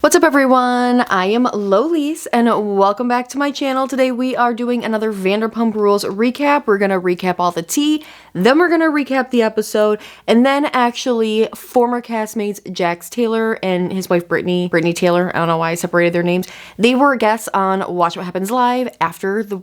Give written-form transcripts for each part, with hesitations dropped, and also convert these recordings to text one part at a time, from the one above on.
What's up everyone? I am Lolise and welcome back to my channel. Today we are doing another Vanderpump Rules recap. We're gonna recap all the tea, then we're gonna recap the episode, and then actually former castmates Jax Taylor and his wife Brittany Taylor, I don't know why I separated their names, they were guests on Watch What Happens Live after the,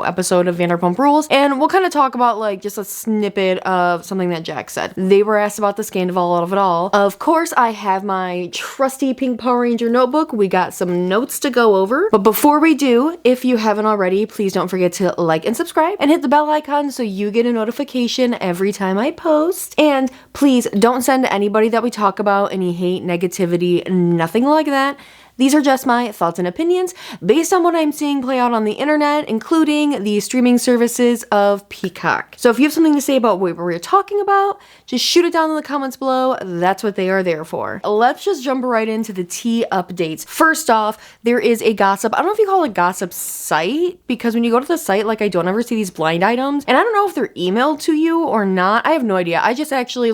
episode of Vanderpump Rules, and we'll kind of talk about like just a snippet of something that Jax said. They were asked about the scandal of it all. Of course, I have my trusty pink Power Ranger notebook. We got some notes to go over, but before we do, if you haven't already, please don't forget to like and subscribe and hit the bell icon so you get a notification every time I post. And please don't send anybody that we talk about any hate, negativity, nothing like that. These are just my thoughts and opinions based on what I'm seeing play out on the internet, including the streaming services of Peacock. So if you have something to say about what we're talking about, just shoot it down in the comments below. That's what they are there for. Let's just jump right into the tea updates. First off, there is a gossip. I don't know if you call it a gossip site, because when you go to the site, like I don't ever see these blind items, and I don't know if they're emailed to you or not. I have no idea. I just actually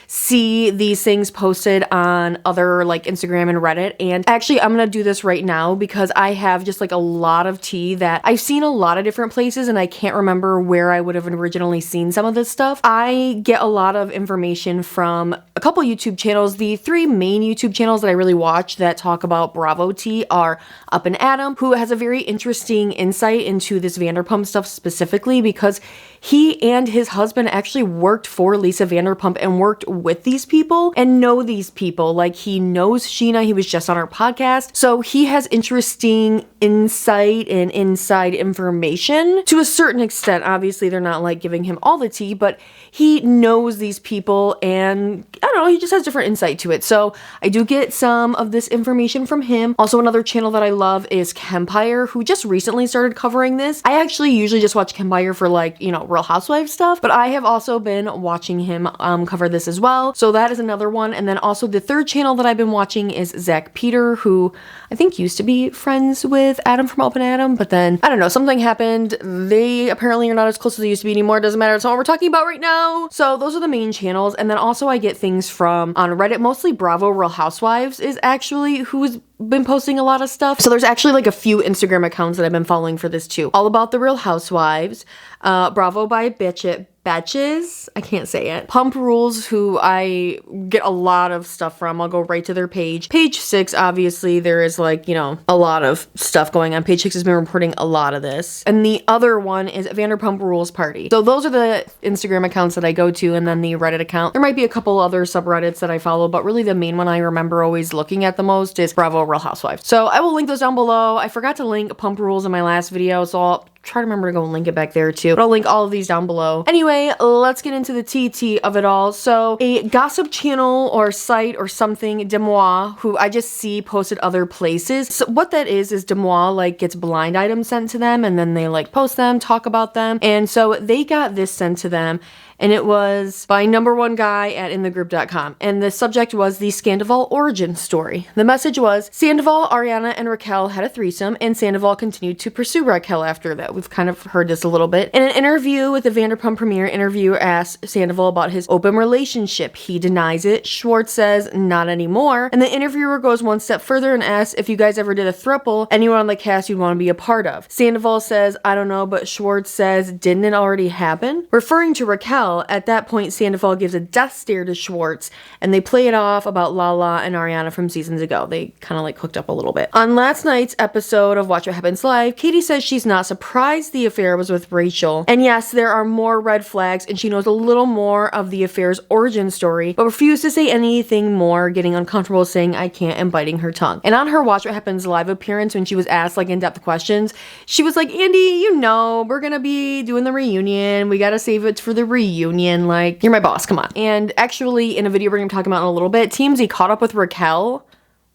see these things posted on other Instagram and Reddit, and actually I'm gonna do this right now because I have just a lot of tea that I've seen a lot of different places and I can't remember where I would have originally seen some of this stuff. I get a lot of information from a couple YouTube channels. The three main YouTube channels that I really watch that talk about Bravo tea are Up and Adam, who has a very interesting insight into this Vanderpump stuff specifically because he and his husband actually worked for Lisa Vanderpump and worked with these people and know these people. He knows Sheena, he was just on our podcast. So he has interesting insight and inside information to a certain extent. Obviously, they're not giving him all the tea, but he knows these people and I don't know, he just has different insight to it. So I do get some of this information from him. Also, another channel that I love is Kempire, who just recently started covering this. I actually usually just watch Kempire for Real Housewives stuff, but I have also been watching him cover this as well. So that is another one. And then also the third channel that I've been watching is Zack Peter, who I think used to be friends with Adam from Up and Adam, but then I don't know, something happened. They apparently are not as close as they used to be anymore. It doesn't matter. That's not what we're talking about right now. So those are the main channels. And then also I get things from on Reddit, mostly Bravo Real Housewives is actually who's been posting a lot of stuff. So there's actually a few Instagram accounts that I've been following for this too. All about the Real Housewives, Bravo by Batches, I can't say it. Pump Rules, who I get a lot of stuff from. I'll go right to their page. Page 6, obviously, there is a lot of stuff going on. Page 6 has been reporting a lot of this. And the other one is Vanderpump Rules Party. So those are the Instagram accounts that I go to, and then the Reddit account. There might be a couple other subreddits that I follow, but really the main one I remember always looking at the most is Bravo Real Housewives. So I will link those down below. I forgot to link Pump Rules in my last video, so I'll try to remember to go and link it back there too. But I'll link all of these down below. Anyway, let's get into the tea of it all. So a gossip channel or site or something, Demois, who I just see posted other places. So what that is Demois gets blind items sent to them and then they post them, talk about them. And so they got this sent to them. And it was by #1 guy at inthegroup.com. And the subject was the Sandoval origin story. The message was, Sandoval, Ariana, and Raquel had a threesome, and Sandoval continued to pursue Raquel after that. We've kind of heard this a little bit. In an interview with the Vanderpump premiere, interviewer asked Sandoval about his open relationship. He denies it. Schwartz says, not anymore. And the interviewer goes one step further and asks if you guys ever did a throuple, anyone on the cast you'd want to be a part of. Sandoval says, I don't know, but Schwartz says, didn't it already happen? Referring to Raquel, at that point, Sandoval gives a death stare to Schwartz, and they play it off about Lala and Ariana from seasons ago. They kind of hooked up a little bit. On last night's episode of Watch What Happens Live, Katie says she's not surprised the affair was with Rachel. And yes, there are more red flags, and she knows a little more of the affair's origin story, but refused to say anything more, getting uncomfortable saying I can't and biting her tongue. And on her Watch What Happens Live appearance, when she was asked in-depth questions, she was like, Andy, we're gonna be doing the reunion. We gotta save it for the reunion. You're my boss, come on. And actually, in a video we're gonna be talking about in a little bit, TMZ caught up with Raquel,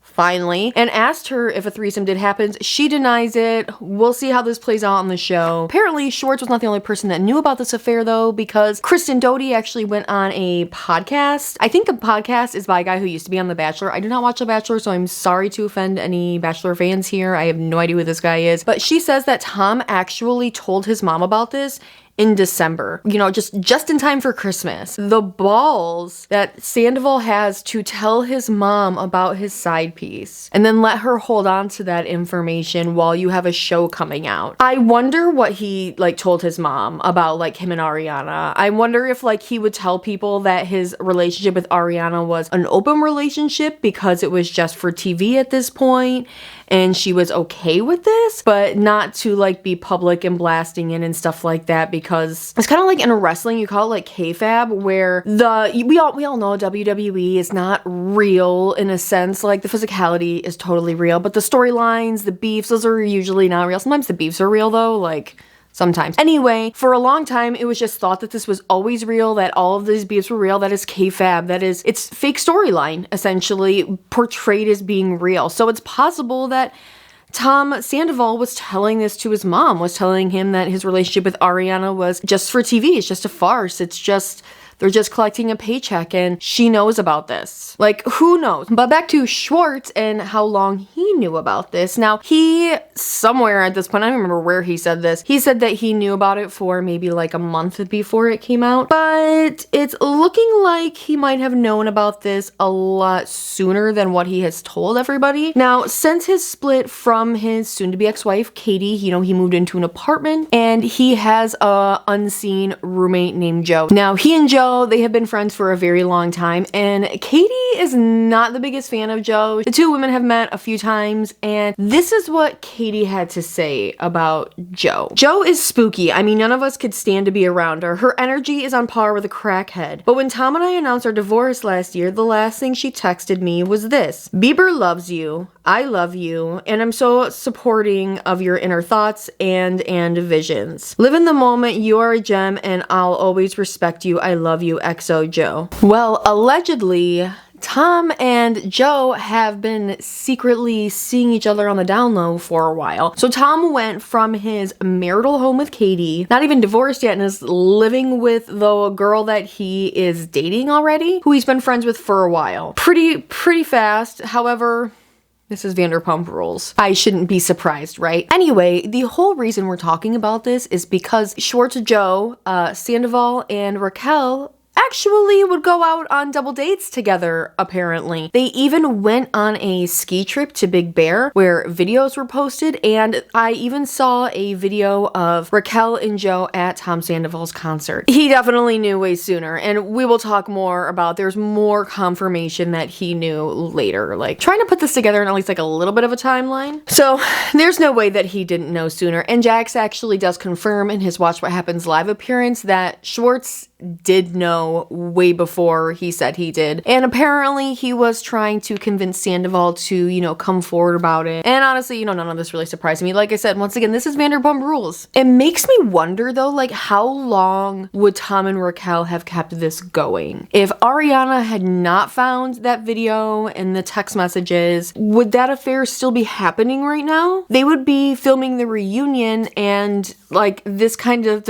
finally, and asked her if a threesome did happen. She denies it. We'll see how this plays out on the show. Apparently, Schwartz was not the only person that knew about this affair, though, because Kristen Doty actually went on a podcast. I think the podcast is by a guy who used to be on The Bachelor. I do not watch The Bachelor, so I'm sorry to offend any Bachelor fans here. I have no idea who this guy is. But she says that Tom actually told his mom about this in December, you know, just in time for Christmas. The balls that Sandoval has to tell his mom about his side piece and then let her hold on to that information while you have a show coming out. I wonder what he like told his mom about like him and Ariana. I wonder if like he would tell people that his relationship with Ariana was an open relationship because it was just for TV at this point and she was okay with this, but not to like be public and blasting in and stuff like that, because it's kind of like in wrestling, you call it like kayfabe, where we all know WWE is not real in a sense. Like the physicality is totally real, but the storylines, the beefs, those are usually not real. Sometimes the beefs are real though, like sometimes. Anyway, for a long time, it was just thought that this was always real, that all of these beefs were real, that is kayfabe, it's fake storyline, essentially, portrayed as being real. So it's possible that Tom Sandoval was telling this to his mom, was telling him that his relationship with Ariana was just for TV, it's just a farce, they're just collecting a paycheck and she knows about this. Like, who knows? But back to Schwartz and how long he knew about this. Now, he, somewhere at this point, I don't remember where he said this, he said that he knew about it for maybe like a month before it came out. But it's looking like he might have known about this a lot sooner than what he has told everybody. Now, since his split from his soon-to-be ex-wife, Katie, you know, he moved into an apartment and he has a unseen roommate named Joe. Now, he and Joe, they have been friends for a very long time, and Katie is not the biggest fan of Joe. The two women have met a few times, and this is what Katie had to say about Joe. Joe is spooky. I mean, none of us could stand to be around her. Her energy is on par with a crackhead. But when Tom and I announced our divorce last year, the last thing she texted me was this: Bieber loves you, I love you, and I'm so supporting of your inner thoughts and visions. Live in the moment, you are a gem, and I'll always respect you. I love you, XO Joe. Well, allegedly, Tom and Joe have been secretly seeing each other on the down low for a while. So Tom went from his marital home with Katie, not even divorced yet, and is living with the girl that he is dating already, who he's been friends with for a while. Pretty fast. However, this is Vanderpump Rules. I shouldn't be surprised, right? Anyway, the whole reason we're talking about this is because Schwartz, Joe, Sandoval, and Raquel actually would go out on double dates together, apparently. They even went on a ski trip to Big Bear where videos were posted, and I even saw a video of Raquel and Joe at Tom Sandoval's concert. He definitely knew way sooner, and we will talk more about, there's more confirmation that he knew later, like trying to put this together in at least like a little bit of a timeline. So there's no way that he didn't know sooner, and Jax actually does confirm in his Watch What Happens live appearance that Schwartz did know way before he said he did. And apparently he was trying to convince Sandoval to, you know, come forward about it. And honestly, you know, none of this really surprised me. Like I said, once again, this is Vanderpump Rules. It makes me wonder though, like how long would Tom and Raquel have kept this going? If Ariana had not found that video and the text messages, would that affair still be happening right now? They would be filming the reunion, and like this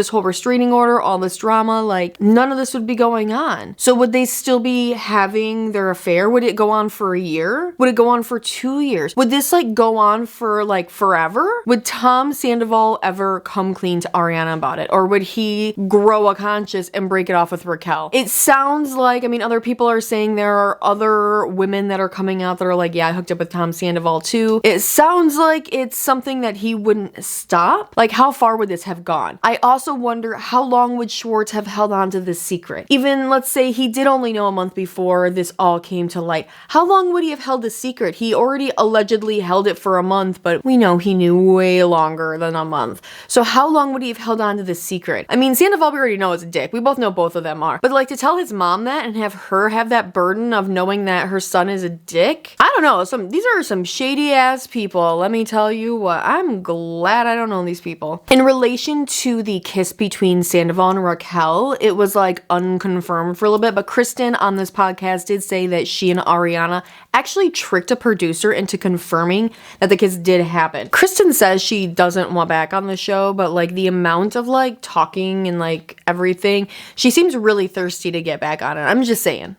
whole restraining order, all this drama, like none of this would be going on. So would they still be having their affair? Would it go on for a year? Would it go on for 2 years? Would this like go on for like forever? Would Tom Sandoval ever come clean to Ariana about it? Or would he grow a conscience and break it off with Raquel? It sounds like, I mean, other people are saying there are other women that are coming out that are like, yeah, I hooked up with Tom Sandoval too. It sounds like it's something that he wouldn't stop. Like, how far would this have gone? I also wonder, how long would Schwartz have held on to this secret? Even, let's say he did only know a month before this all came to light. How long would he have held this secret? He already allegedly held it for a month, but we know he knew way longer than a month. So how long would he have held on to this secret? I mean, Sandoval we already know is a dick. We both know both of them are. But like, to tell his mom that and have her have that burden of knowing that her son is a dick? I don't know. These are some shady ass people. Let me tell you what. I'm glad I don't know these people. In relation to the kiss between Sandoval and Raquel, it was like unconfirmed for a little bit, but Kristen on this podcast did say that she and Ariana actually tricked a producer into confirming that the kiss did happen. Kristen says she doesn't want back on the show, but like the amount of like talking and like everything, she seems really thirsty to get back on it. I'm just saying.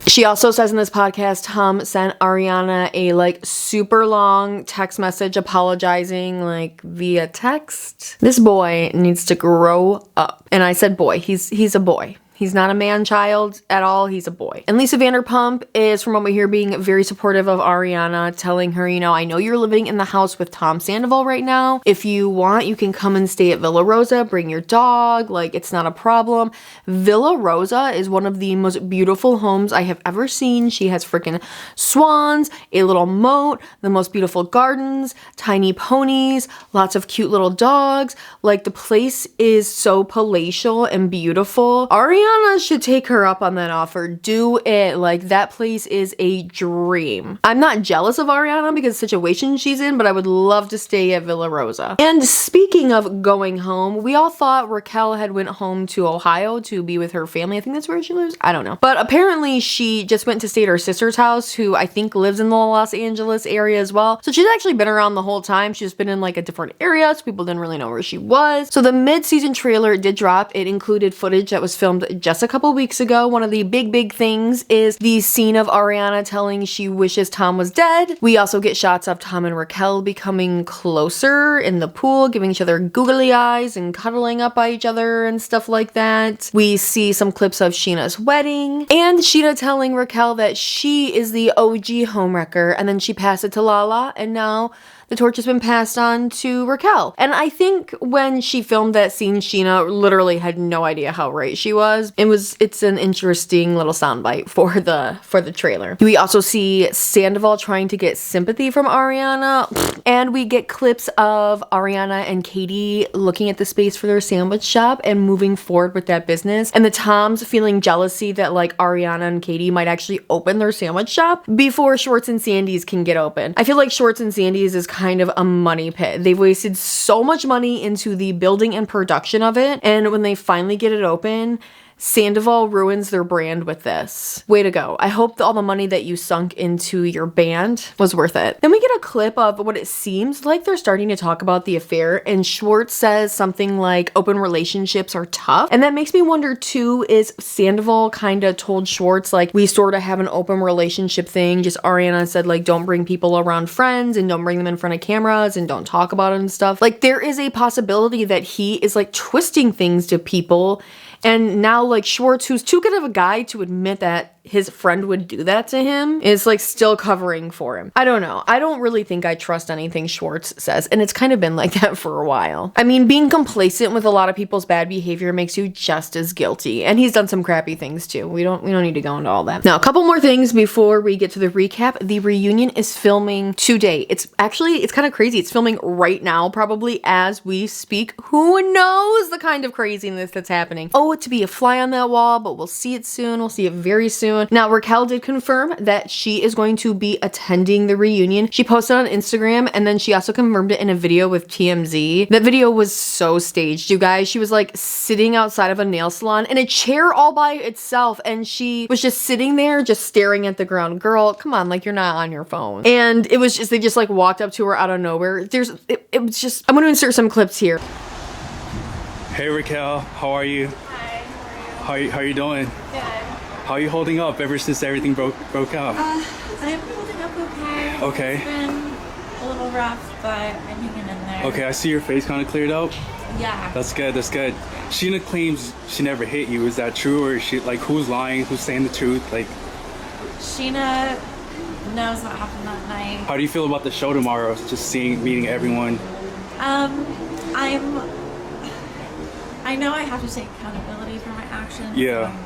She also says in this podcast, Tom sent Ariana a like super long text message apologizing like via text. This boy needs to grow up. And I said boy, he's a boy. He's not a man-child at all. He's a boy. And Lisa Vanderpump is, from what we hear, being very supportive of Ariana, telling her, you know, I know you're living in the house with Tom Sandoval right now. If you want, you can come and stay at Villa Rosa, bring your dog. Like, it's not a problem. Villa Rosa is one of the most beautiful homes I have ever seen. She has freaking swans, a little moat, the most beautiful gardens, tiny ponies, lots of cute little dogs. Like, the place is so palatial and beautiful. Ariana should take her up on that offer. Do it. Like, that place is a dream. I'm not jealous of Ariana because of the situation she's in, but I would love to stay at Villa Rosa. And speaking of going home, we all thought Raquel had went home to Ohio to be with her family. I think that's where she lives. I don't know. But apparently she just went to stay at her sister's house, who I think lives in the Los Angeles area as well. So she's actually been around the whole time. She's been in like a different area, so people didn't really know where she was. So the mid-season trailer did drop. It included footage that was filmed just a couple weeks ago. One of the big things is the scene of Ariana telling she wishes Tom was dead. We also get shots of Tom and Raquel becoming closer in the pool, giving each other googly eyes and cuddling up by each other and stuff like that. We see some clips of Sheena's wedding and Sheena telling Raquel that she is the OG homewrecker, and then she passed it to Lala, and now the torch has been passed on to Raquel. And I think when she filmed that scene, Sheena literally had no idea how right she was. It's an interesting little soundbite for the trailer. We also see Sandoval trying to get sympathy from Ariana, and we get clips of Ariana and Katie looking at the space for their sandwich shop and moving forward with that business. And the Toms feeling jealousy that like Ariana and Katie might actually open their sandwich shop before Schwartz and Sandy's can get open. I feel like Schwartz and Sandy's is kind of a money pit. They've wasted so much money into the building and production of it, and when they finally get it open, Sandoval ruins their brand with this. Way to go. I hope that all the money that you sunk into your band was worth it. Then we get a clip of what it seems like they're starting to talk about the affair, and Schwartz says something like open relationships are tough. And that makes me wonder too, is Sandoval kind of told Schwartz like, we sort of have an open relationship thing, just Ariana said like, don't bring people around friends and don't bring them in front of cameras and don't talk about it and stuff. Like, there is a possibility that he is like twisting things to people. And now, like, Schwartz, who's too good of a guy to admit that his friend would do that to him, is like still covering for him. I don't know. I don't really think I trust anything Schwartz says, and it's kind of been like that for a while. I mean, being complacent with a lot of people's bad behavior makes you just as guilty, and he's done some crappy things too. We don't need to go into all that. Now, a couple more things before we get to the recap. The reunion is filming today. It's kind of crazy. It's filming right now, probably as we speak. Who knows the kind of craziness that's happening? Oh, to be a fly on that wall, but we'll see it soon. We'll see it very soon. Now, Raquel did confirm that she is going to be attending the reunion. She posted on Instagram, and then she also confirmed it in a video with TMZ. That video was so staged, you guys. She was like sitting outside of a nail salon in a chair all by itself, and she was just sitting there just staring at the ground. Girl, come on, like, you're not on your phone. And it was just, they just like walked up to her out of nowhere. It was just, I'm gonna insert some clips here. Hey Raquel, how are you? Hi, How are you doing? Good. How are you holding up ever since everything broke out? I'm holding up okay. Okay. It's been a little rough, but I'm hanging in there. Okay, I see your face kind of cleared up. Yeah. That's good, that's good. Sheena claims she never hit you. Is that true, or is she, like, who's lying? Who's saying the truth? Like, Sheena knows what happened that night. how do you feel about the show tomorrow? Just meeting everyone. I know I have to take accountability for my actions. Yeah. I'm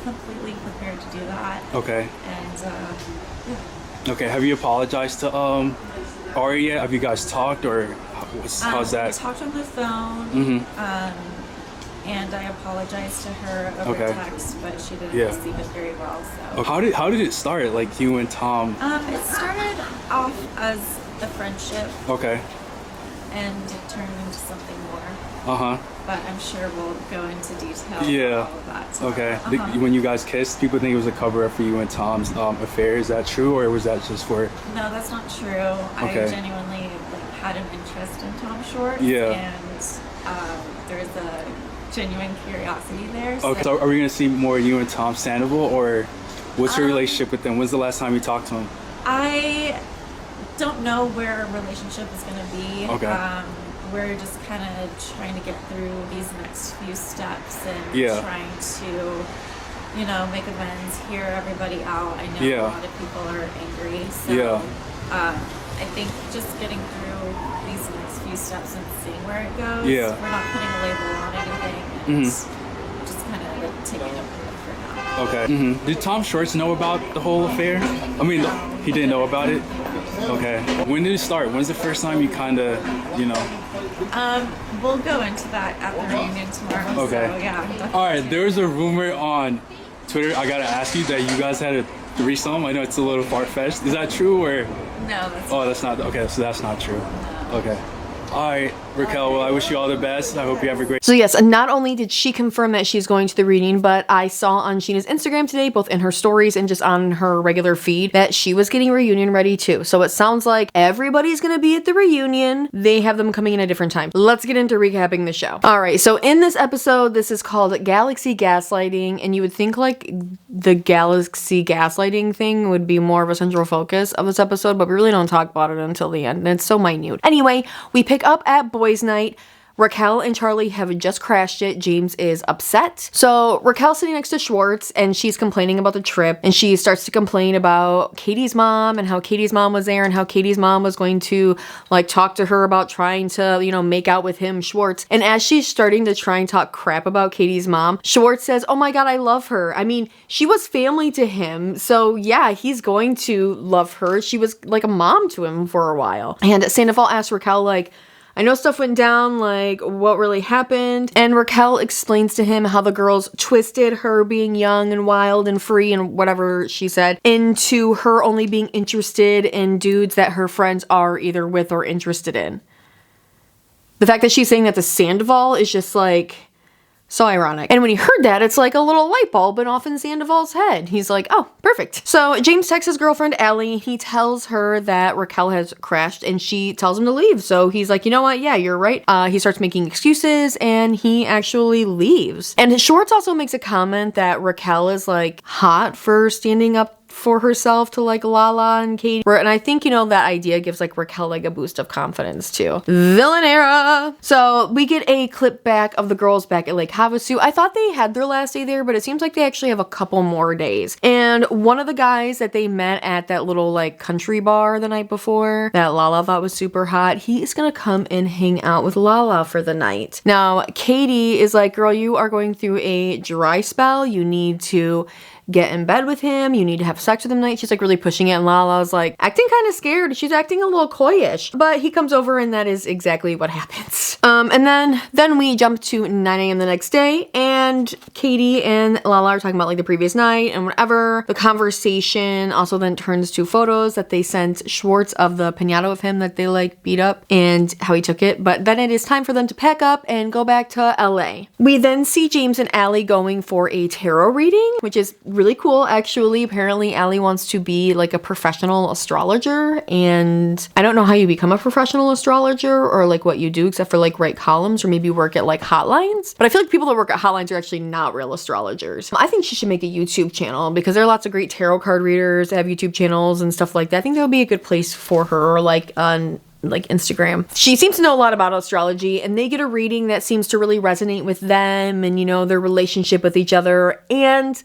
completely prepared to do that. Okay. And yeah. Okay, have you apologized to Ari yet? Have you guys talked, or how's that? We talked on the phone. Mm-hmm. And I apologized to her over text, but she didn't receive it very well. So. How did it start? Like, you and Tom? It started off as a friendship. Okay. and it turned into something more. Uh-huh. But I'm sure we'll go into detail Yeah. about all of that tomorrow. Okay. When you guys kissed, people think it was a cover-up for you and Tom's affair. Is that true, or was that just for... No, that's not true. Okay. I genuinely had an interest in Tom Schwartz. Yeah. And there's a genuine curiosity there. Okay. So are we going to see more you and Tom Sandoval, or what's your relationship with them? When's the last time you talked to him? I don't know where our relationship is going to be. Okay. We're just kind of trying to get through these next few steps and trying to, make amends, hear everybody out. I know a lot of people are angry. So I think just getting through these next few steps and seeing where it goes. Yeah. We're not putting a label on anything and just kind of taking it for now. Okay. Did Tom Schwartz know about the whole affair? I mean, he didn't know about it? Okay. When did it start? When's the first time you kind of, We'll go into that at the reunion tomorrow. Okay. So, yeah. Definitely. All right. There was a rumor on Twitter. I gotta ask you that you guys had a threesome. I know it's a little far-fetched. Is that true, or? No, that's not. Okay, so that's not true. Okay. All right, Raquel, well, I wish you all the best. I hope you have a great... So yes, not only did she confirm that she's going to the reading, but I saw on Sheena's Instagram today, both in her stories and just on her regular feed, that she was getting reunion ready too. So it sounds like everybody's gonna be at the reunion. They have them coming in at different times. Let's get into recapping the show. All right, so in this episode, this is called Galaxy Gaslighting, and you would think like the Galaxy Gaslighting thing would be more of a central focus of this episode, but we really don't talk about it until the end, and it's so minute. Anyway, we pick up at boys' night. Raquel and Charlie have just crashed it. James is upset. So Raquel's sitting next to Schwartz and she's complaining about the trip, and she starts to complain about Katie's mom and how Katie's mom was there and how Katie's mom was going to talk to her about trying to, make out with him, Schwartz. And as she's starting to try and talk crap about Katie's mom, Schwartz says, "Oh my God, I love her. I mean, she was family to him. So yeah, he's going to love her. She was like a mom to him for a while." And Sandoval asks Raquel, "I know stuff went down, what really happened?" And Raquel explains to him how the girls twisted her being young and wild and free and whatever she said into her only being interested in dudes that her friends are either with or interested in. The fact that she's saying that to Sandoval is just so ironic. And when he heard that, it's like a little light bulb went off in Sandoval's head. He's like, oh, perfect. So James texts his girlfriend, Allie. He tells her that Raquel has crashed and she tells him to leave. So he's like, you know what? Yeah, you're right. He starts making excuses and he actually leaves. And Schwartz also makes a comment that Raquel is hot for standing up for herself to Lala and Katie. And I think, that idea gives Raquel a boost of confidence too. Villain era! So we get a clip back of the girls back at Lake Havasu. I thought they had their last day there, but it seems like they actually have a couple more days. And one of the guys that they met at that little country bar the night before that Lala thought was super hot, he is gonna come and hang out with Lala for the night. Now, Katie is like, girl, you are going through a dry spell. You need to get in bed with him. You need to have sex with him tonight. She's really pushing it, and Lala's acting kind of scared. She's acting a little coyish, but he comes over and that is exactly what happens. And then we jump to 9 a.m. the next day, and Katie and Lala are talking about the previous night and whatever. The conversation also then turns to photos that they sent Schwartz of the piñata of him that they beat up and how he took it. But then it is time for them to pack up and go back to LA. We then see James and Allie going for a tarot reading, which is really cool, actually. Apparently, Allie wants to be a professional astrologer, and I don't know how you become a professional astrologer or what you do, except for write columns or maybe work at hotlines. But I feel people that work at hotlines are actually not real astrologers. I think she should make a YouTube channel because there are lots of great tarot card readers that have YouTube channels and stuff like that. I think that would be a good place for her, on Instagram. She seems to know a lot about astrology, and they get a reading that seems to really resonate with them and, their relationship with each other and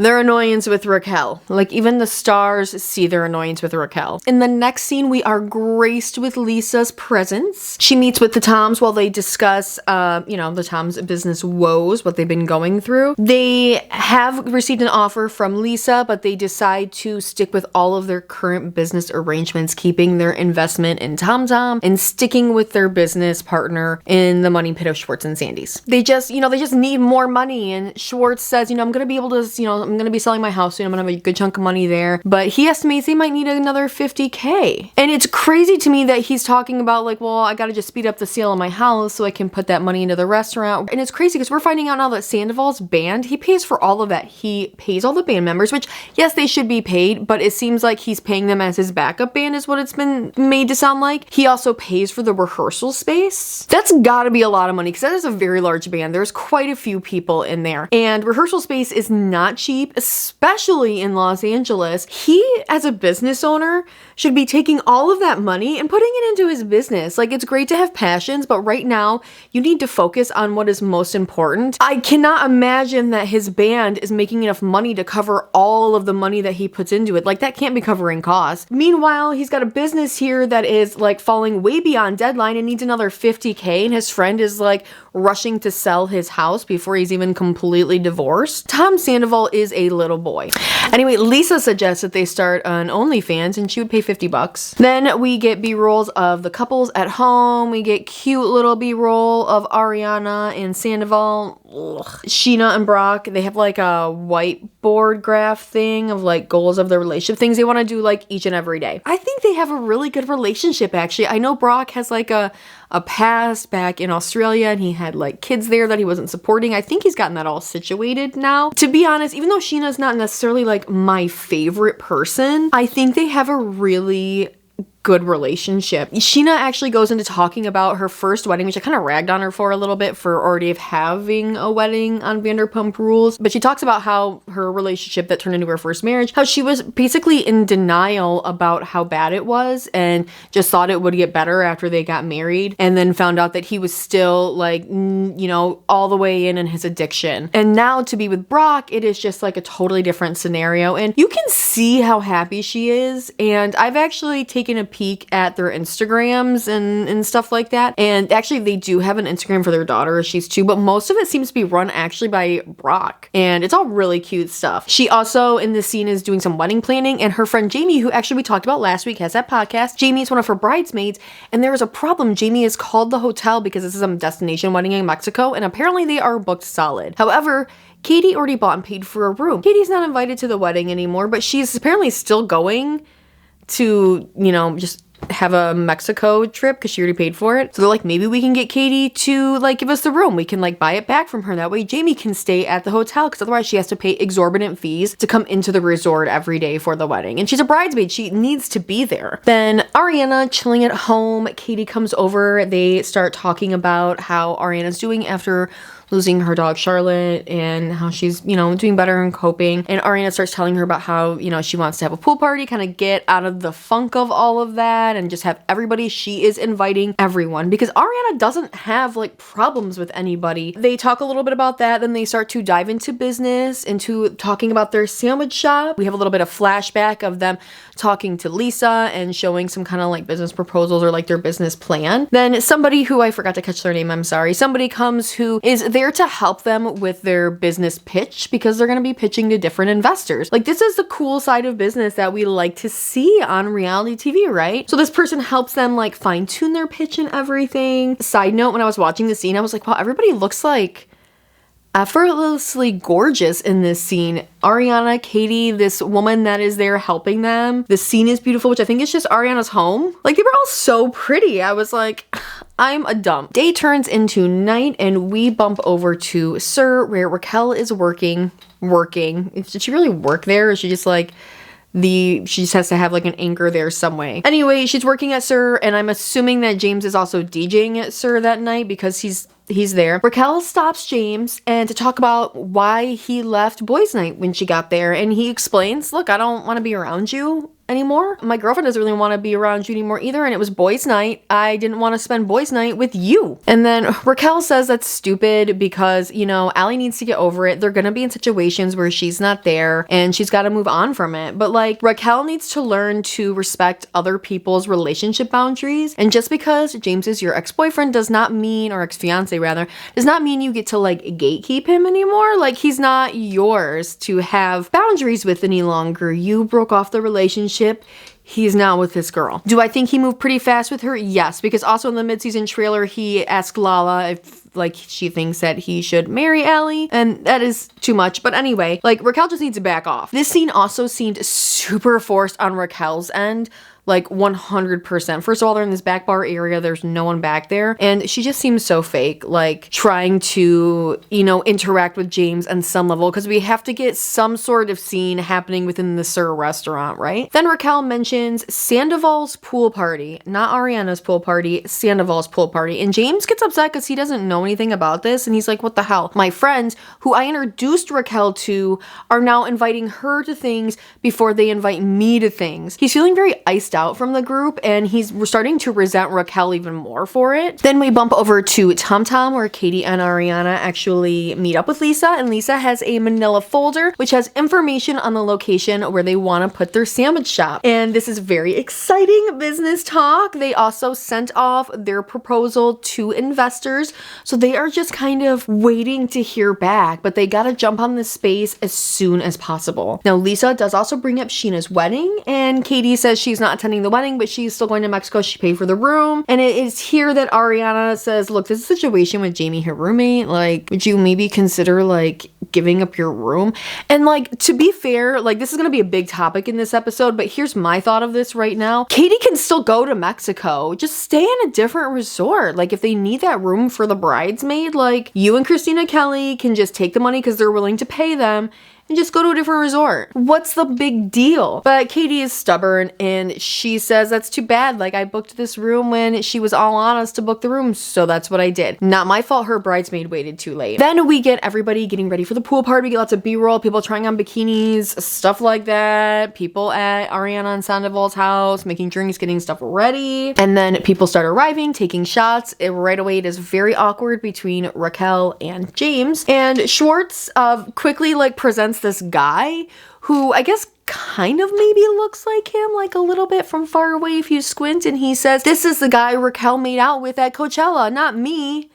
their annoyance with Raquel. Even the stars see their annoyance with Raquel. In the next scene, we are graced with Lisa's presence. She meets with the Toms while they discuss, the Toms' business woes, what they've been going through. They have received an offer from Lisa, but they decide to stick with all of their current business arrangements, keeping their investment in TomTom and sticking with their business partner in the money pit of Schwartz and Sandy's. They just need more money, and Schwartz says, I'm gonna be able to, I'm going to be selling my house soon. I'm going to have a good chunk of money there. But he estimates he might need another $50K. And it's crazy to me that he's talking about like, well, I got to just speed up the sale of my house so I can put that money into the restaurant. And it's crazy because we're finding out now that Sandoval's band, he pays for all of that. He pays all the band members, which yes, they should be paid, but it seems like he's paying them as his backup band is what it's been made to sound like. He also pays for the rehearsal space. That's gotta be a lot of money because that is a very large band. There's quite a few people in there. And rehearsal space is not cheap, especially in Los Angeles. He, as a business owner, should be taking all of that money and putting it into his business. Like, it's great to have passions, but right now you need to focus on what is most important. I cannot imagine that his band is making enough money to cover all of the money that he puts into it. Like, that can't be covering costs. Meanwhile, he's got a business here that is like falling way beyond deadline and needs another $50K, and his friend is like rushing to sell his house before he's even completely divorced. Tom Sandoval is a little boy. Anyway, Lisa suggests that they start an OnlyFans and she would pay $50. Then we get B-rolls of the couples at home. We get cute little B-roll of Ariana and Sandoval. Ugh. Sheena and Brock, they have like a whiteboard graph thing of like goals of their relationship, things they want to do like each and every day. I think they have a really good relationship actually. I know Brock has like a past back in Australia and he had like kids there that he wasn't supporting. I think he's gotten that all situated now. To be honest, even though Sheena's not necessarily like my favorite person, I think they have a really good relationship. Sheena actually goes into talking about her first wedding, which I kind of ragged on her for a little bit for already having a wedding on Vanderpump Rules, but she talks about how her relationship that turned into her first marriage, how she was basically in denial about how bad it was and just thought it would get better after they got married, and then found out that he was still like, you know, all the way in his addiction. And now to be with Brock, it is just like a totally different scenario, and you can see how happy she is. And I've actually taken a peek at their Instagrams and stuff like that. And actually they do have an Instagram for their daughter. She's 2, but most of it seems to be run actually by Brock. And it's all really cute stuff. She also in this scene is doing some wedding planning, and her friend Jamie, who actually we talked about last week, has that podcast. Jamie is one of her bridesmaids, and there was a problem. Jamie has called the hotel because this is a destination wedding in Mexico, and apparently they are booked solid. However, Katie already bought and paid for a room. Katie's not invited to the wedding anymore, but she's apparently still going to, you know, just have a Mexico trip because she already paid for it. So they're like, maybe we can get Katie to like give us the room. We can like buy it back from her. That way Jamie can stay at the hotel because otherwise she has to pay exorbitant fees to come into the resort every day for the wedding. And she's a bridesmaid. She needs to be there. Then Ariana chilling at home. Katie comes over. They start talking about how Ariana's doing after losing her dog Charlotte and how she's, you know, doing better and coping. And Ariana starts telling her about how, you know, she wants to have a pool party, kind of get out of the funk of all of that and just have everybody. She is inviting everyone because Ariana doesn't have like problems with anybody. They talk a little bit about that. Then they start to dive into business, into talking about their sandwich shop. We have a little bit of flashback of them talking to Lisa and showing some kind of like business proposals or like their business plan. Then somebody who I forgot to catch their name, I'm sorry. Somebody comes who is there to help them with their business pitch because they're going to be pitching to different investors. Like, this is the cool side of business that we like to see on reality TV, right? So this person helps them like fine tune their pitch and everything. Side note, when I was watching the scene, I was like, wow, everybody looks like effortlessly gorgeous in this scene. Ariana, Katie, this woman that is there helping them. The scene is beautiful, which I think is just Ariana's home. Like, they were all so pretty. I was like, I'm a dump. Day turns into night and we bump over to Sir, where Raquel is working. Did she really work there? Or is she just like she just has to have like an anchor there some way. Anyway, she's working at Sir, and I'm assuming that James is also DJing at Sir that night because he's there. Raquel stops James and to talk about why he left boys' night when she got there, and he explains, look, I don't want to be around you anymore. My girlfriend doesn't really want to be around you anymore either, and it was boys' night. I didn't want to spend boys' night with you. And then Raquel says that's stupid because, you know, Allie needs to get over it. They're gonna be in situations where she's not there and she's got to move on from it. But like, Raquel needs to learn to respect other people's relationship boundaries. And just because James is your ex-boyfriend does not mean, or ex-fiance rather, does not mean you get to like gatekeep him anymore. Like, he's not yours to have boundaries with any longer. You broke off the relationship. he's not with this girl. Do I think he moved pretty fast with her? Yes, because also in the mid-season trailer, he asked Lala if like she thinks that he should marry Allie, and that is too much. But anyway, like Raquel just needs to back off. This scene also seemed super forced on Raquel's end. Like 100%. First of all, they're in this back bar area. There's no one back there. And she just seems so fake, like trying to, you know, interact with James on some level, because we have to get some sort of scene happening within the Sir restaurant, right? Then Raquel mentions Sandoval's pool party, not Ariana's pool party, Sandoval's pool party. And James gets upset because he doesn't know anything about this. And he's like, what the hell? My friends who I introduced Raquel to are now inviting her to things before they invite me to things. He's feeling very iced out from the group, and he's starting to resent Raquel even more for it. Then we bump over to Tom Tom, where Katie and Ariana actually meet up with Lisa, and Lisa has a manila folder which has information on the location where they want to put their sandwich shop. And this is very exciting business talk. They also sent off their proposal to investors, so they are just kind of waiting to hear back, but they gotta jump on this space as soon as possible. Now Lisa does also bring up Sheena's wedding, and Katie says she's not attending the wedding, but she's still going to Mexico. She paid for the room. And it is here that Ariana says, look, this situation with Jamie, her roommate, like, would you maybe consider like giving up your room? And like, to be fair, like this is going to be a big topic in this episode, but here's my thought of this right now. Katie can still go to Mexico. Just stay in a different resort. Like if they need that room for the bridesmaid, like you and Christina Kelly can just take the money because they're willing to pay them and just go to a different resort. What's the big deal? But Katie is stubborn, and she says that's too bad. Like I booked this room when she was all on us to book the room, so that's what I did. Not my fault her bridesmaid waited too late. Then we get everybody getting ready for the pool party. We get lots of B-roll, people trying on bikinis, stuff like that. People at Ariana and Sandoval's house making drinks, getting stuff ready. And then people start arriving, taking shots. Right away, it is very awkward between Raquel and James. And Schwartz quickly like presents this guy who I guess kind of maybe looks like him, like a little bit from far away if you squint, and he says, this is the guy Raquel made out with at Coachella, not me.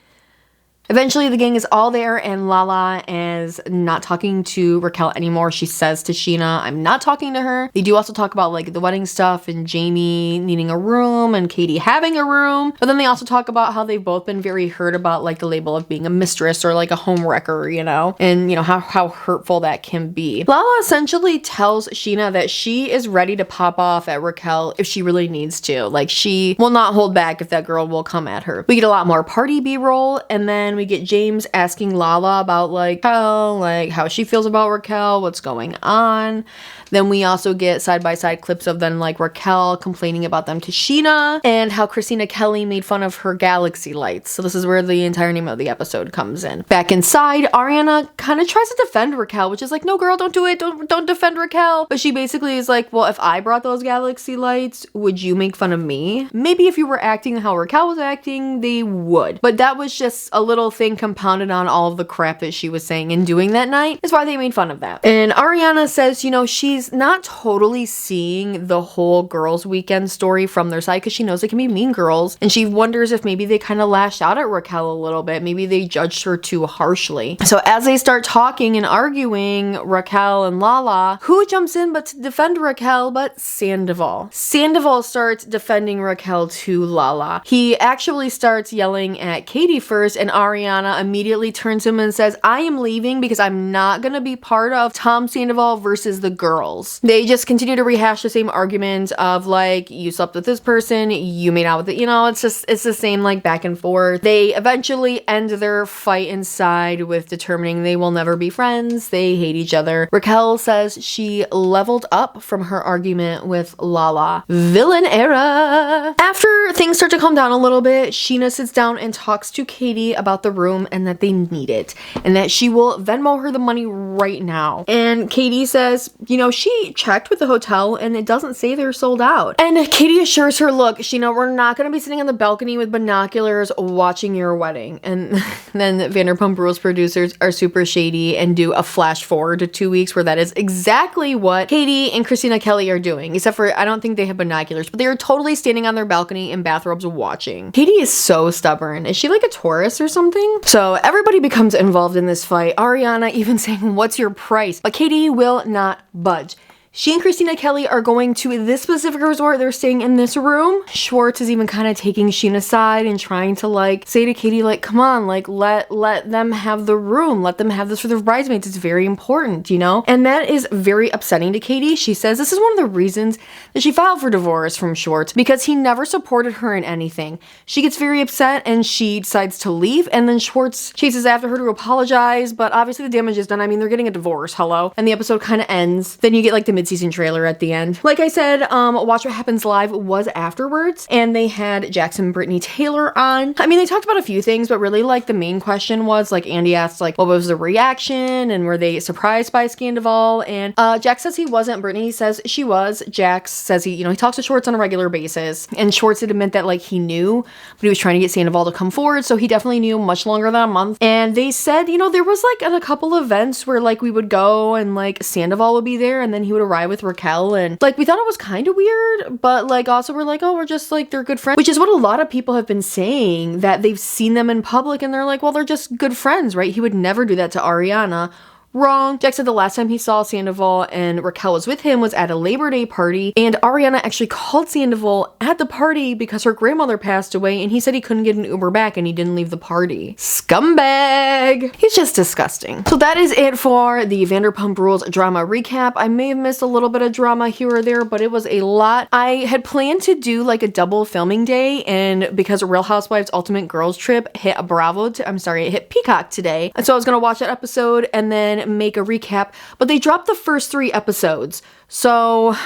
Eventually, the gang is all there, and Lala is not talking to Raquel anymore. She says to Sheena, I'm not talking to her. They do also talk about like the wedding stuff and Jamie needing a room and Katie having a room. But then they also talk about how they've both been very hurt about like the label of being a mistress or like a home wrecker, you know, and you know, how hurtful that can be. Lala essentially tells Sheena that she is ready to pop off at Raquel if she really needs to. Like she will not hold back if that girl will come at her. We get a lot more party B-roll, and then we get James asking Lala about like how she feels about Raquel, what's going on. Then we also get side-by-side clips of then like Raquel complaining about them to Sheena, and how Christina Kelly made fun of her galaxy lights. So this is where the entire name of the episode comes in. Back inside, Ariana kind of tries to defend Raquel, which is like, no girl, don't do it, don't defend Raquel. But she basically is like, well, if I brought those galaxy lights, would you make fun of me? Maybe if you were acting how Raquel was acting, they would. But that was just a little thing compounded on all of the crap that she was saying and doing that night, is why they made fun of that. And Ariana says, you know, she's not totally seeing the whole girls weekend story from their side, because she knows they can be mean girls, and she wonders if maybe they kind of lashed out at Raquel a little bit. Maybe they judged her too harshly. So as they start talking and arguing, Raquel and Lala, who jumps in but to defend Raquel but Sandoval. Sandoval starts defending Raquel to Lala. He actually starts yelling at Katie first, and Ariana immediately turns to him and says, I am leaving because I'm not gonna be part of Tom Sandoval versus the girls. They just continue to rehash the same argument of like, you slept with this person, you made out with it, you know, it's the same like back and forth. They eventually end their fight inside with determining they will never be friends. They hate each other. Raquel says she leveled up from her argument with Lala. Villain era! After things start to calm down a little bit, Sheena sits down and talks to Katie about the room and that they need it, and that she will Venmo her the money right now. And Katie says, you know, she checked with the hotel and it doesn't say they're sold out. And Katie assures her, look, Sheena, we're not going to be sitting on the balcony with binoculars watching your wedding. And then Vanderpump Rules producers are super shady and do a flash forward to 2 weeks where that is exactly what Katie and Christina Kelly are doing, except for I don't think they have binoculars, but they are totally standing on their balcony in bathrobes watching. Katie is so stubborn. Is she like a Taurus or something? So everybody becomes involved in this fight. Ariana even saying, what's your price? But Katie will not budge. She and Christina Kelly are going to this specific resort. They're staying in this room. Schwartz is even kind of taking Scheana aside and trying to like say to Katie, like, come on, like let them have the room. Let them have this for their bridesmaids. It's very important, you know? And that is very upsetting to Katie. She says this is one of the reasons that she filed for divorce from Schwartz, because he never supported her in anything. She gets very upset and she decides to leave, and then Schwartz chases after her to apologize, but obviously the damage is done. I mean, they're getting a divorce, hello? And the episode kind of ends. Then you get like the mid-season trailer at the end. Like I said, Watch What Happens Live was afterwards, and they had Jackson and Brittany Taylor on. I mean, they talked about a few things, but really like the main question was like Andy asked like what was the reaction and were they surprised by Sandoval, and Jax says he wasn't. Brittany says she was. Jax says he talks to Schwartz on a regular basis, and Schwartz had admit that like he knew, but he was trying to get Sandoval to come forward, so he definitely knew much longer than a month. And they said, there was like a couple events where like we would go and like Sandoval would be there and then he would arrive with Raquel, and like we thought it was kind of weird, but like also we're like, oh, we're just like they're good friends, which is what a lot of people have been saying, that they've seen them in public and they're like, well, they're just good friends, right? He would never do that to Ariana. Wrong. Jack said the last time he saw Sandoval and Raquel was with him was at a Labor Day party, and Ariana actually called Sandoval at the party because her grandmother passed away, and he said he couldn't get an Uber back and he didn't leave the party. Scumbag! He's just disgusting. So that is it for the Vanderpump Rules drama recap. I may have missed a little bit of drama here or there, but it was a lot. I had planned to do like a double filming day, and because Real Housewives Ultimate Girls Trip hit it hit Peacock today, and so I was gonna watch that episode and then make a recap, but they dropped the first 3 episodes, so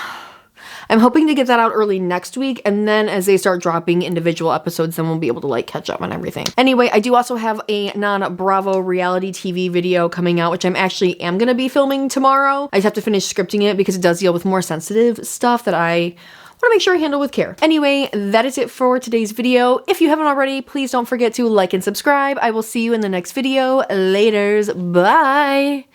I'm hoping to get that out early next week, and then as they start dropping individual episodes, then we'll be able to like catch up on everything. Anyway, I do also have a non-Bravo reality TV video coming out, which I'm gonna be filming tomorrow. I just have to finish scripting it because it does deal with more sensitive stuff that I want to make sure I handle with care. Anyway, that is it for today's video. If you haven't already, please don't forget to like and subscribe. I will see you in the next video. Laters. Bye.